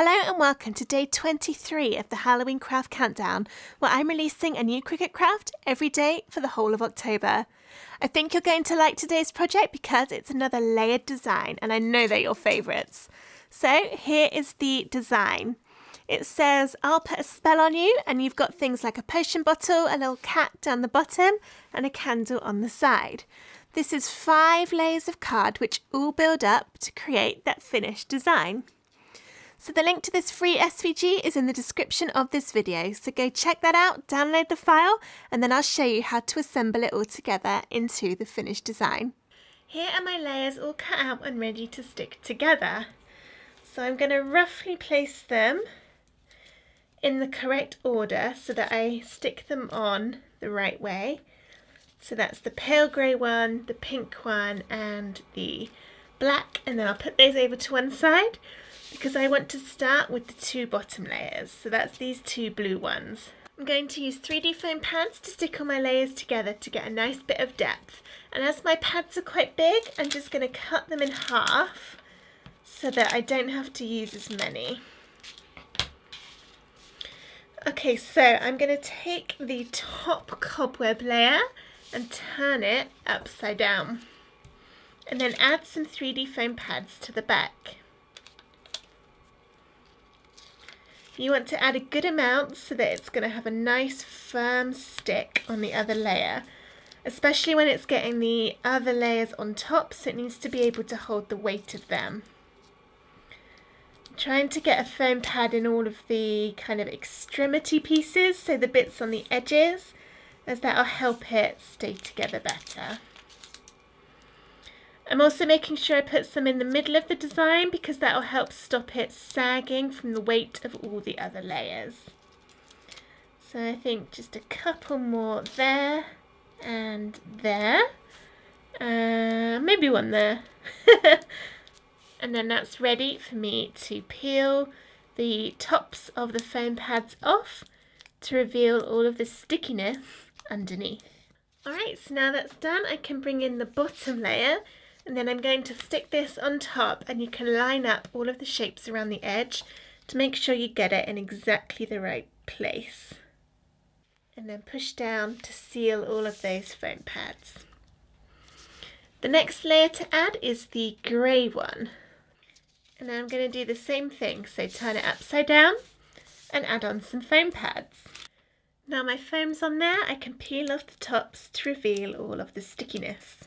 Hello and welcome to day 23 of the Halloween Craft Countdown, where I'm releasing a new Cricut craft every day for the whole of October. I think you're going to like today's project because it's another layered design and I know they're your favourites. So here is the design. It says, I'll put a spell on you, and you've got things like a potion bottle, a little cat down the bottom and a candle on the side. This is 5 layers of card which all build up to create that finished design. So the link to this free SVG is in the description of this video, so go check that out, download the file, and then I'll show you how to assemble it all together into the finished design. Here are my layers all cut out and ready to stick together. So I'm going to roughly place them in the correct order so that I stick them on the right way. So that's the pale grey one, the pink one and the black, and then I'll put those over to one side because I want to start with the 2 bottom layers. So that's these 2 blue ones. I'm going to use 3D foam pads to stick all my layers together to get a nice bit of depth. And as my pads are quite big, I'm just going to cut them in half so that I don't have to use as many. Okay, so I'm going to take the top cobweb layer and turn it upside down, and then add some 3D foam pads to the back. You want to add a good amount so that it's going to have a nice firm stick on the other layer, especially when it's getting the other layers on top, so it needs to be able to hold the weight of them. I'm trying to get a foam pad in all of the kind of extremity pieces, so the bits on the edges, as that will help it stay together better. I'm also making sure I put some in the middle of the design because that will help stop it sagging from the weight of all the other layers. So I think just a couple more there and there, maybe one there. And then that's ready for me to peel the tops of the foam pads off to reveal all of the stickiness underneath. Alright, so now that's done, I can bring in the bottom layer, and then I'm going to stick this on top, and you can line up all of the shapes around the edge to make sure you get it in exactly the right place. And then push down to seal all of those foam pads. The next layer to add is the grey one. And then I'm going to do the same thing, so turn it upside down and add on some foam pads. Now my foam's on there, I can peel off the tops to reveal all of the stickiness.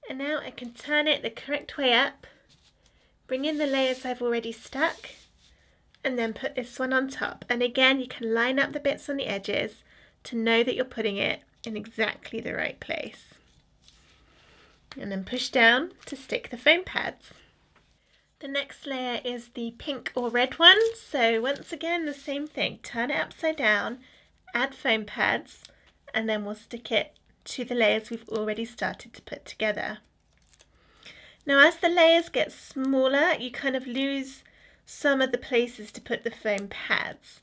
And now I can turn it the correct way up, bring in the layers I've already stuck, and then put this one on top. And again, you can line up the bits on the edges to know that you're putting it in exactly the right place. And then push down to stick the foam pads. The next layer is the pink or red one, so once again the same thing, turn it upside down, add foam pads, and then we'll stick it to the layers we've already started to put together. Now as the layers get smaller, you kind of lose some of the places to put the foam pads.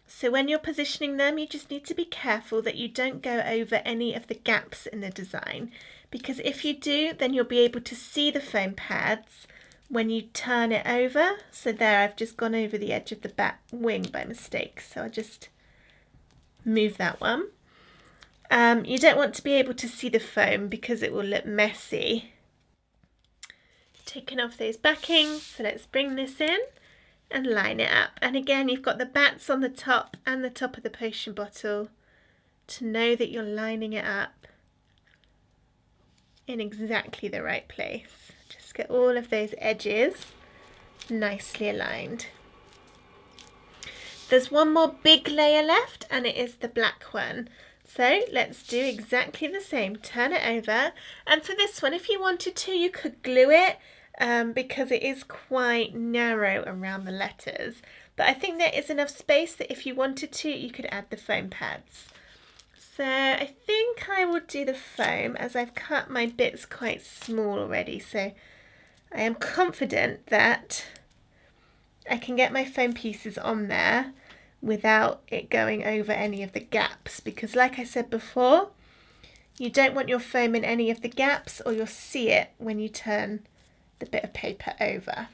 So when you're positioning them, you just need to be careful that you don't go over any of the gaps in the design, because if you do, then you'll be able to see the foam pads when you turn it over. So there, I've just gone over the edge of the bat wing by mistake, so I'll just move that one. You don't want to be able to see the foam because it will look messy. Taking off those backings, so let's bring this in and line it up. And again, you've got the bats on the top and the top of the potion bottle to know that you're lining it up in exactly the right place. Just get all of those edges nicely aligned. There's one more big layer left, and it is the black one. So let's do exactly the same. Turn it over, and for this one, if you wanted to, you could glue it because it is quite narrow around the letters. But I think there is enough space that if you wanted to, you could add the foam pads. So I think I will do the foam, as I've cut my bits quite small already. So I am confident that I can get my foam pieces on there without it going over any of the gaps, because like I said before, you don't want your foam in any of the gaps or you'll see it when you turn the bit of paper over.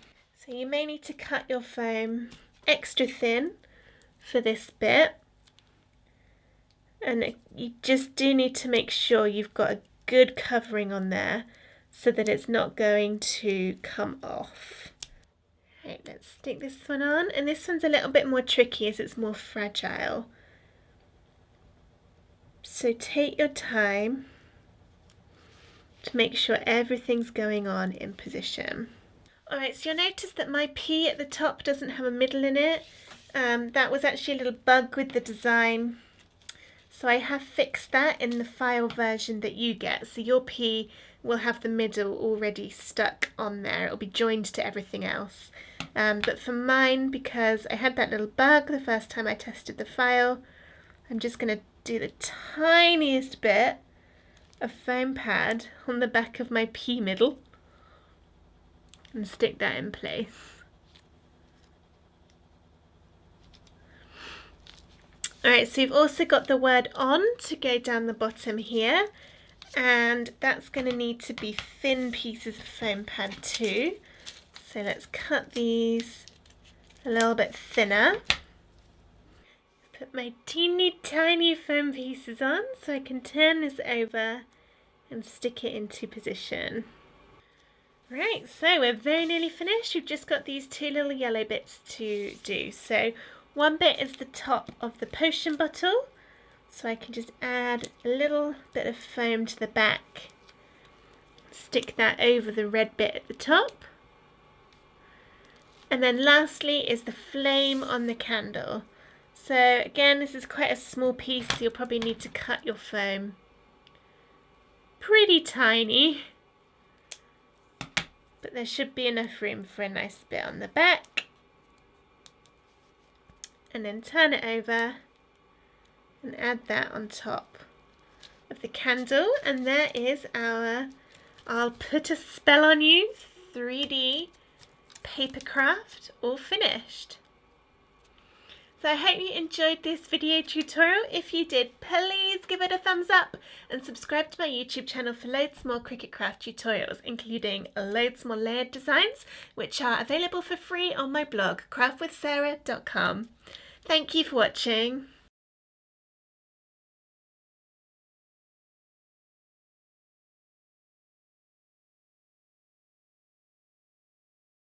So you may need to cut your foam extra thin for this bit, and you just do need to make sure you've got a good covering on there so that it's not going to come off. Right, let's stick this one on, and this one's a little bit more tricky as it's more fragile. So take your time to make sure everything's going on in position. Alright, so you'll notice that my P at the top doesn't have a middle in it. That was actually a little bug with the design. So I have fixed that in the file version that you get. So your P will have the middle already stuck on there. It'll be joined to everything else. But for mine, because I had that little bug the first time I tested the file, I'm just going to do the tiniest bit of foam pad on the back of my P middle and stick that in place. Alright, so you've also got the word on to go down the bottom here, and that's going to need to be thin pieces of foam pad too. So let's cut these a little bit thinner. Put my teeny tiny foam pieces on so I can turn this over and stick it into position. Right, so we're very nearly finished. We've just got these two little yellow bits to do. So one bit is the top of the potion bottle, so I can just add a little bit of foam to the back, stick that over the red bit at the top. And then lastly is the flame on the candle. So again, this is quite a small piece, so you'll probably need to cut your foam pretty tiny, but there should be enough room for a nice bit on the back. And then turn it over and add that on top of the candle, and there is our I'll Put a Spell on You 3D paper craft all finished. So I hope you enjoyed this video tutorial. If you did, please give it a thumbs up and subscribe to my YouTube channel for loads more Cricut Craft tutorials, including loads more layered designs, which are available for free on my blog, craftwithsarah.com. Thank you for watching.